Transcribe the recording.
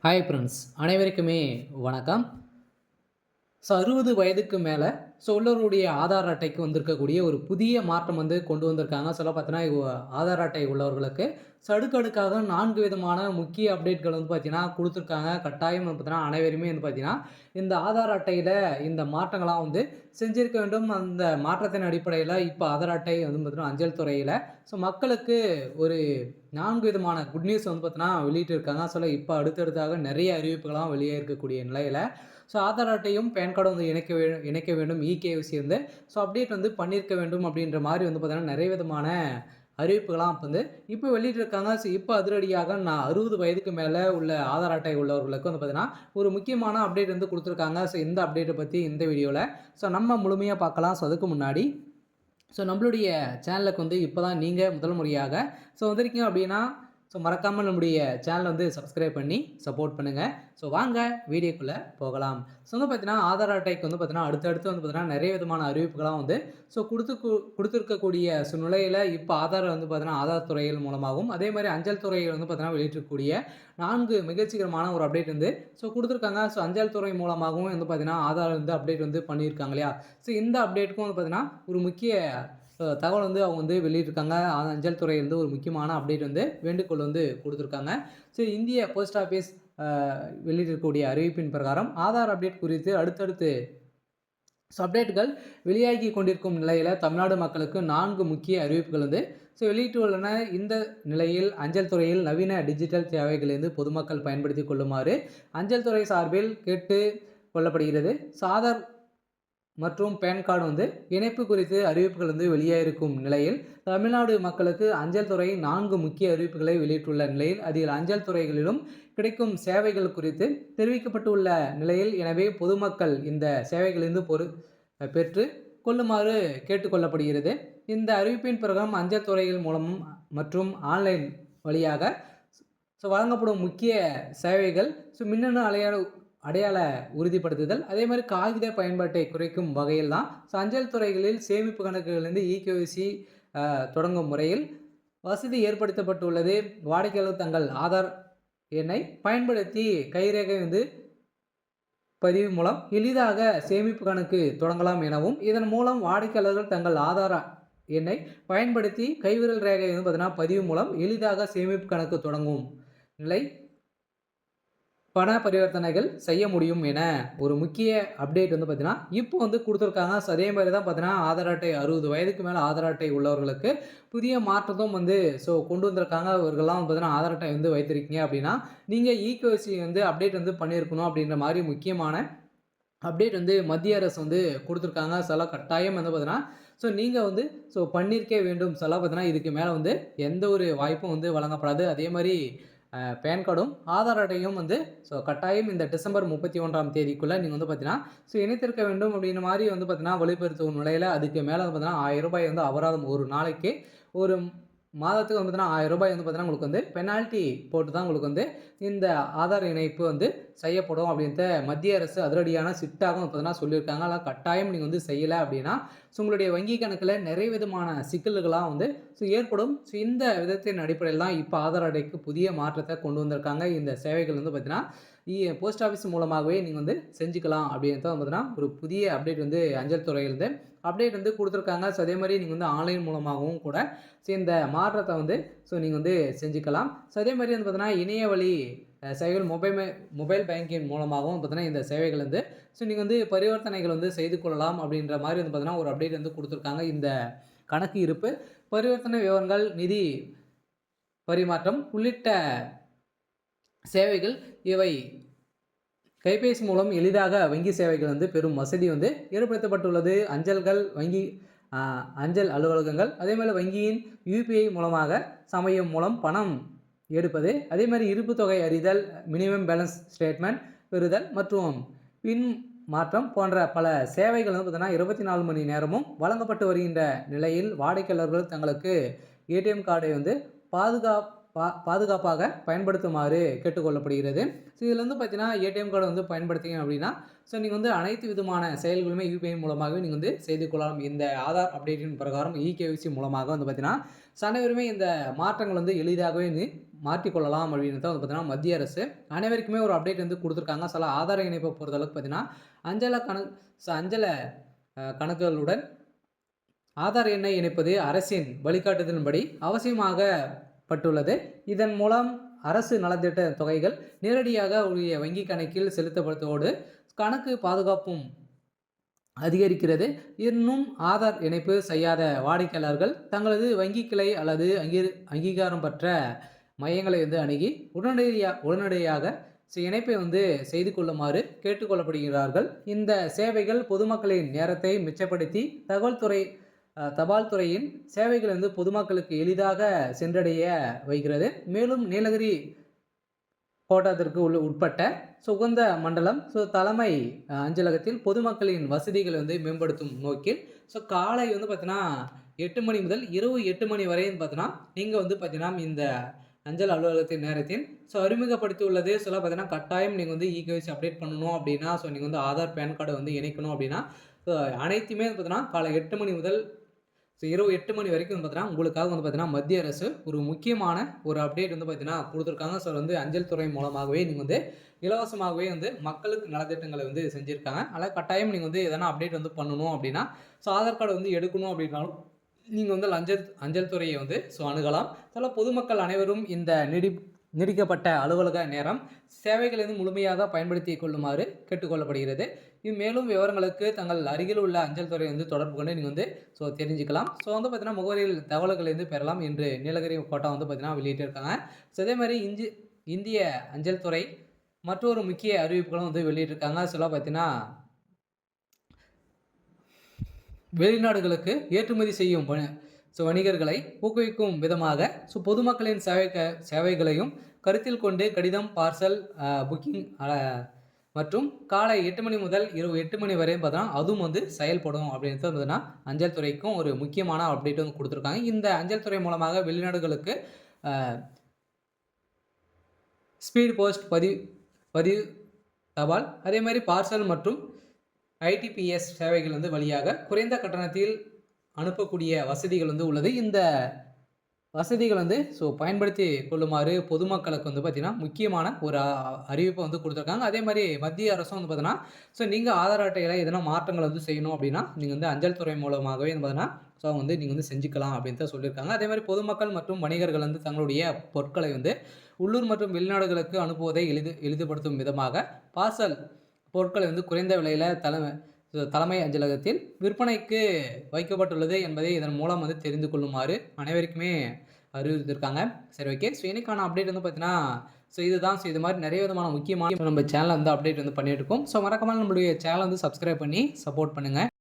Hi friends, அனைவருக்குமே வணக்கம். 60 வயதுக்கு மேல உள்ளவருடைய ஆதார் அட்டைக்கு வந்திருக்கக்கூடிய ஒரு புதிய மாற்றம் கொண்டு வந்திருக்காங்க. சொல்ல பார்த்தீங்கன்னா, ஆதார் அட்டை உள்ளவர்களுக்கு அடுக்கடுக்காக 4 விதமான முக்கிய அப்டேட்கள் பார்த்தீங்கன்னா குடுத்துருக்காங்க. கட்டாயம் பார்த்தீங்கன்னா, அனைவருமே பார்த்தீங்கன்னா, இந்த ஆதார் அட்டையில இந்த மாற்றங்கள்லாம் செஞ்சிருக்க வேண்டும். அந்த மாற்றத்தின் அடிப்படையில இப்ப ஆதார் அட்டை பார்த்தீங்கன்னா, அஞ்சல் துறையில மக்களுக்கு ஒரு 4 விதமான குட் நியூஸ் பார்த்தீங்கன்னா வெளியிட்டிருக்காங்க. இப்ப அடுத்தடுத்தாக நெறைய அறிவிப்புகள்லாம் வெளியே இருக்கக்கூடிய நிலையில ஆதார் அட்டையும், பான் கார்டும் இணைக்க வேண்டும். இகேஒய்சி அப்டேட் பண்ணியிருக்க வேண்டும் அப்படின்ற மாரி பார்த்தீங்கன்னா, நெறைய விதமான அறிவிப்புகள்லாம் இப்ப வெளியிட்டிருக்காங்க. இப்ப அதிரடியாக 60 வயதுக்கு மேல உள்ள ஆதார் அட்டை உள்ளவர்களுக்கு பார்த்தீங்கன்னா, ஒரு முக்கியமான அப்டேட் குடுத்துருக்காங்க. இந்த அப்டேட்ட பத்தி இந்த வீடியோல நம்ம முழுமையா பார்க்கலாம். அதுக்கு முன்னாடி நம்மளுடைய சேனலுக்கு இப்ப தான் நீங்க முதல் முறையாக வந்திருக்கீங்க அப்படின்னா, மறக்காம நம்முடைய சேனலை சப்ஸ்கிரைப் பண்ணி சப்போர்ட் பண்ணுங்க. வாங்க வீடியோக்குள்ள போகலாம். பார்த்தீங்கன்னா, ஆதார் அட்டைக்கு பார்த்தீங்கன்னா, அடுத்தடுத்து பார்த்தீங்கன்னா, நெறைய விதமான அறிவிப்புகள்லாம் குடுத்திருக்கக்கூடிய சூழ்நிலையில இப்ப ஆதார் பார்த்தீங்கன்னா, ஆதார் துறைகள் மூலமாகவும், அதே மாரி அஞ்சல் துறைகள் பார்த்தீங்கன்னா, வெளியிட்டிருக்கக்கூடிய 4 மிகச்சிறமான ஒரு அப்டேட் குடுத்திருக்காங்க. அஞ்சல் துறை மூலமாகவும் பார்த்தீங்கன்னா, ஆதார் அப்டேட் பண்ணியிருக்காங்க இல்லையா? இந்த அப்டேட்டுக்கும் பார்த்தீங்கன்னா, ஒரு முக்கிய தகவல் அவங்க வெளியிட்டிருக்காங்க. அஞ்சல் துறை ஒரு முக்கியமான அப்டேட் வேண்டுகோள் குடுத்திருக்காங்க. இந்திய போஸ்ட் ஆஃபீஸ் வெளியிட்டிருக்கக்கூடிய அறிவிப்பின் பிரகாரம் ஆதார் அப்டேட் குறித்து அடுத்தடுத்து அப்டேட்டுகள் வெளியாகி கொண்டிருக்கும் நிலையில தமிழ்நாடு மக்களுக்கு 4 முக்கிய அறிவிப்புகள் வெளியிட்டுள்ளன. இந்த நிலையில் அஞ்சல் துறையில் நவீன டிஜிட்டல் சேவைகளிலிருந்து பொதுமக்கள் பயன்படுத்திக் கொள்ளுமாறு அஞ்சல் துறை சார்பில் கேட்டுக் கொள்ளப்படுகிறது. ஆதார் மற்றும் பான் கார்டு இணைப்பு குறித்து அறிவிப்புகள் வெளியாகிருக்கும் நிலையில் தமிழ்நாடு மக்களுக்கு அஞ்சல் துறை 4 முக்கிய அறிவிப்புகளை வெளியிட்டுள்ள நிலையில் அதில் அஞ்சல் துறைகளிலும் கிடைக்கும் சேவைகள் குறித்து தெரிவிக்கப்பட்டுள்ள நிலையில் எனவே பொதுமக்கள் இந்த சேவைகளிலிருந்து பெற்று கொள்ளுமாறு கேட்டுக்கொள்ளப்படுகிறது. இந்த அறிவிப்பின் பிரகாரம் அஞ்சல் துறைகள் மூலமும் மற்றும் ஆன்லைன் வழியாக வழங்கப்படும் முக்கிய சேவைகள் மின்னணு அடையாள உறுதிப்படுத்துதல், அதே மாதிரி காகித பயன்பாட்டை குறைக்கும் வகையில் தான் அஞ்சல் துறைகளில் சேமிப்பு கணக்குகளிலிருந்து இகேஒய்சி தொடங்கும் முறையில் வசதி ஏற்படுத்தப்பட்டுள்ளது. வாடிக்கையாளர் தங்கள் ஆதார் எண்ணை பயன்படுத்தி கைரேகை பதிவு மூலம் எளிதாக சேமிப்பு கணக்கு தொடங்கலாம் எனவும், இதன் மூலம் வாடிக்கையாளர்கள் தங்கள் ஆதார எண்ணை பயன்படுத்தி கைவிரல் ரேகை பார்த்தீங்கன்னா பதிவு மூலம் எளிதாக சேமிப்பு கணக்கு தொடங்கும் நிலை பண பரிவர்த்தனைகள் செய்ய முடியும் என ஒரு முக்கிய அப்டேட் பார்த்தீங்கன்னா இப்போ கொடுத்துருக்காங்க. அதே மாதிரி தான் பார்த்தீங்கன்னா ஆதார் அட்டை 60 வயதுக்கு மேலே ஆதார் அட்டை உள்ளவர்களுக்கு புதிய மாற்றத்தும் கொண்டு வந்திருக்காங்க. இவர்கள்லாம் பார்த்தீங்கன்னா ஆதார் அட்டை வைத்திருக்கீங்க அப்படின்னா நீங்கள் இகேஒய்சி அப்டேட் பண்ணியிருக்கணும் அப்படின்ற மாதிரி முக்கியமான அப்டேட் மத்திய அரசு கொடுத்துருக்காங்க. கட்டாயம் பார்த்தீங்கன்னா நீங்கள் பண்ணியிருக்கே வேண்டும். பார்த்தீங்கன்னா இதுக்கு மேலே எந்த ஒரு வாய்ப்பும் வழங்கப்படாது. அதே மாதிரி பான் கார்டும் ஆதார் அட்டையும் கட்டாயம் இந்த டிசம்பர் 31ஆம் தேதிக்குள்ளே நீங்கள் பார்த்தீங்கன்னா இணைத்திருக்க வேண்டும் அப்படின்ற மாதிரி பார்த்தீங்கன்னா வெளிப்படுத்தும் நிலையில் அதுக்கு மேலே பார்த்தீங்கன்னா ₹1000 அபராதம் ஒரு நாளைக்கு ஒரு மாதத்துக்கு பார்த்தீங்கன்னா ₹1000 பார்த்தீங்கன்னா உங்களுக்கு பெனால்ட்டி போட்டு தான் உங்களுக்கு இந்த ஆதார் இணைப்பு செய்யப்படும் அப்படின்ட்டு மத்திய அரசு அதிரடியான சிட்டாக பார்த்தீங்கன்னா சொல்லியிருக்காங்க. அதனால் கட்டாயம் நீங்கள் செய்யலை அப்படின்னா உங்களுடைய வங்கி கணக்கில் நிறைய விதமான சிக்கல்களாக ஏற்படும். இந்த விதத்தின் அடிப்படையில் தான் இப்போ ஆதார் அட்டைக்கு புதிய மாற்றத்தை கொண்டு வந்திருக்காங்க. இந்த சேவைகள் பார்த்தீங்கன்னா போஸ்ட் ஆஃபீஸ் மூலமாகவே நீங்கள் செஞ்சுக்கலாம் அப்படின்ட்டு பார்த்தீங்கன்னா ஒரு புதிய அப்டேட் அஞ்சல் துறையிலிருந்து அப்டேட் கொடுத்துருக்காங்க. அதே மாதிரி நீங்கள் ஆன்லைன் மூலமாகவும் கூட இந்த மாற்றத்தை நீங்கள் செஞ்சுக்கலாம். அதே மாதிரி பார்த்தீங்கன்னா இணைய வழி சேவைகள் மொபைல் பேங்கிங் மூலமாகவும் பார்த்தீங்கன்னா இந்த சேவைகள் நீங்கள் பரிவர்த்தனைகள் செய்து கொள்ளலாம் அப்படின்ற மாதிரி பார்த்தீங்கன்னா ஒரு அப்டேட் கொடுத்துருக்காங்க. இந்த கணக்கு இருப்பு, பரிவர்த்தனை விவரங்கள், நிதி பரிமாற்றம் உள்ளிட்ட சேவைகள் இவை கைபேசி மூலம் எளிதாக வங்கி சேவைகள் பெரும் வசதி ஏற்படுத்தப்பட்டுள்ளது. அஞ்சல் அலுவலகங்கள் அதே மாதிரி வங்கியின் யூபிஐ மூலமாக சமயம் மூலம் பணம் எடுப்பது, அதே மாதிரி இருப்பு தொகை அறிதல், மினிமம் பேலன்ஸ் ஸ்டேட்மெண்ட் பெறுதல் மற்றும் பின் மாற்றம் போன்ற பல சேவைகள் பார்த்தீங்கன்னா 24 மணி நேரமும் வழங்கப்பட்டு வருகின்ற நிலையில் வாடிக்கையாளர்கள் தங்களுக்கு ஏடிஎம் கார்டை பாதுகாப்பாக பயன்படுத்துமாறு கேட்டுக்கொள்ளப்படுகிறது. இதில் பார்த்தீங்கன்னா ஏடிஎம் கார்டு பயன்படுத்திங்க அப்படின்னா நீங்கள் அனைத்து விதமான செயல்களுமே யூபிஐ மூலமாகவே நீங்கள் செய்து கொள்ளலாம். இந்த ஆதார் அப்டேட்டின் பிரகாரம் இகேஒய்சி மூலமாக பார்த்தீங்கன்னா அனைவருமே இந்த மாற்றங்கள் எளிதாகவே மாற்றிக்கொள்ளலாம் அப்படின்னு தான் வந்து பார்த்தீங்கன்னா மத்திய அரசு அனைவருக்குமே ஒரு அப்டேட் வந்து கொடுத்துருக்காங்க. சில ஆதார இணைப்பை பொறுத்தளவுக்கு பார்த்தீங்கன்னா அஞ்சல கணக்குகளுடன் ஆதார் எண்ணை இணைப்பது அரசின் வழிகாட்டுதலின்படி அவசியமாகப்பட்டுள்ளது. இதன் மூலம் அரசு நலத்திட்ட தொகைகள் நேரடியாக உரிய வங்கி கணக்கில் செலுத்தப்படுவதோடு கணக்கு பாதுகாப்பும் அதிகரிக்கிறது. இன்னும் ஆதார் இணைப்பு செய்யாத வாடிக்கையாளர்கள் தங்களது வங்கி கிளை அல்லது அங்கீகாரம் பெற்ற மையங்களை வந்து அணுகி உடனடியாக இணைப்பை வந்து செய்து கொள்ளுமாறு கேட்டுக்கொள்ளப்படுகிறார்கள். இந்த சேவைகள் பொதுமக்களின் நேரத்தை மிச்சப்படுத்தி தபால் துறையின் சேவைகள் வந்து பொதுமக்களுக்கு எளிதாக சென்றடைய வைக்கிறது. மேலும் நீலகிரி கோட்டத்திற்கு உட்பட்ட சுகந்த மண்டலம் தலைமை அஞ்சலகத்தில் பொதுமக்களின் வசதிகளை வந்து மேம்படுத்தும் நோக்கில் காலை வந்து பார்த்தீங்கன்னா 8 மணி முதல் இரவு 8 மணி வரையும் பார்த்தீங்கன்னா நீங்கள் வந்து பார்த்தீங்கன்னா இந்த அஞ்சல் அலுவலகத்தின் நேரத்தின் அறிமுகப்படுத்தி உள்ளது. பார்த்தீங்கன்னா கட்டாயம் நீங்கள் வந்து இகேஒய்சி அப்டேட் பண்ணணும் அப்படின்னா நீங்கள் வந்து ஆதார் பேன் கார்டை வந்து இணைக்கணும் அப்படின்னா அனைத்துமே பார்த்தீங்கன்னா காலை 8 மணி முதல் இரவு 8 மணி வரைக்கும் வந்து பார்த்தீங்கன்னா உங்களுக்காக வந்து பார்த்தீங்கன்னா மத்திய அரசு ஒரு முக்கியமான ஒரு அப்டேட் வந்து பார்த்தீங்கன்னா கொடுத்துருக்காங்க. வந்து அஞ்சல் துறை மூலமாகவே நீங்கள் வந்து இலவசமாகவே வந்து மக்களுக்கு நலத்திட்டங்களை வந்து செஞ்சுருக்காங்க. அதனால் கட்டாயம் நீங்கள் வந்து எதனா அப்டேட் வந்து பண்ணணும் அப்படின்னா ஆதார் கார்டு வந்து எடுக்கணும் அப்படின்னாலும் நீங்கள் வந்து அஞ்சல் துறையை வந்து அணுகலாம். பொதுமக்கள் அனைவரும் இந்த நீடிக்கப்பட்ட அலுவலக நேரம் சேவைகளை வந்து முழுமையாக பயன்படுத்தி கொள்ளுமாறு கேட்டுக்கொள்ளப்படுகிறது. மேலும் விவரங்களுக்கு தங்கள் அருகில் உள்ள அஞ்சல் துறை வந்து தொடர்பு கொண்டு நீங்கள் வந்து தெரிஞ்சுக்கலாம். வந்து பார்த்தீங்கன்னா முகவரியில் தகவல்களை வந்து பெறலாம் என்று நீலகிரி கோட்டம் வந்து பார்த்தீங்கன்னா வெளியிட்டிருக்காங்க. அதே மாதிரி இந்திய அஞ்சல் துறை மற்றொரு முக்கிய அறிவிப்புகளும் வந்து வெளியிட்டிருக்காங்க. பார்த்தீங்கன்னா வெளிநாடுகளுக்கு ஏற்றுமதி செய்யும் வணிகர்களை ஊக்குவிக்கும் விதமாக பொதுமக்களின் சேவைகளையும் கருத்தில் கொண்டு கடிதம், பார்சல் புக்கிங் மற்றும் காலை 8 மணி முதல் இரவு 8 மணி வரையும் பார்த்தோன்னா அதுவும் வந்து செயல்படும் அப்படின்றது பார்த்தீங்கன்னா அஞ்சல் துறைக்கும் ஒரு முக்கியமான அப்டேட் வந்து கொடுத்துருக்காங்க. இந்த அஞ்சல் துறை மூலமாக வெளிநாடுகளுக்கு ஸ்பீட் போஸ்ட் பதிவு தபால் அதே மாதிரி பார்சல் மற்றும் ITPS சேவைகள் வந்து வழியாக குறைந்த கட்டணத்தில் அனுப்பக்கூடிய வசதிகள் வந்து உள்ளது. இந்த வசதிகள் வந்து பயன்படுத்தி கொள்ளுமாறு பொதுமக்களுக்கு வந்து பார்த்திங்கன்னா முக்கியமான ஒரு அறிவிப்பை வந்து கொடுத்துருக்காங்க. அதே மாதிரி மத்திய அரசும் வந்து பார்த்தீங்கன்னா நீங்கள் ஆதார் அட்டையில் எதனா மாற்றங்கள் வந்து செய்யணும் அப்படின்னா நீங்கள் வந்து அஞ்சல் துறை மூலமாகவே வந்து பார்த்தீங்கன்னா வந்து நீங்கள் வந்து செஞ்சுக்கலாம் அப்படின்னு தான் சொல்லியிருக்காங்க. அதே மாதிரி பொதுமக்கள் மற்றும் வணிகர்கள் வந்து தங்களுடைய பொருட்களை வந்து உள்ளூர் மற்றும் வெளிநாடுகளுக்கு அனுப்புவதை எளிதுபடுத்தும் விதமாக பார்சல் பொருட்களை வந்து குறைந்த விலையில் தலைமை அஞ்சலகத்தில் விற்பனைக்கு வைக்கப்பட்டுள்ளது என்பதை இதன் மூலம் வந்து தெரிந்து கொள்ளுமாறு அனைவருக்குமே அறிவுறுத்திருக்காங்க. சரி, ஓகே. இன்னைக்கான அப்டேட் வந்து பார்த்தீங்கன்னா இதுதான். இது மாதிரி நிறைய விதமான முக்கியமான நம்ம சேனல் வந்து அப்டேட் வந்து பண்ணிட்டு இருக்கோம். மறக்காம நம்மளுடைய சேனல் வந்து சப்ஸ்கிரைப் பண்ணி சப்போர்ட் பண்ணுங்கள்.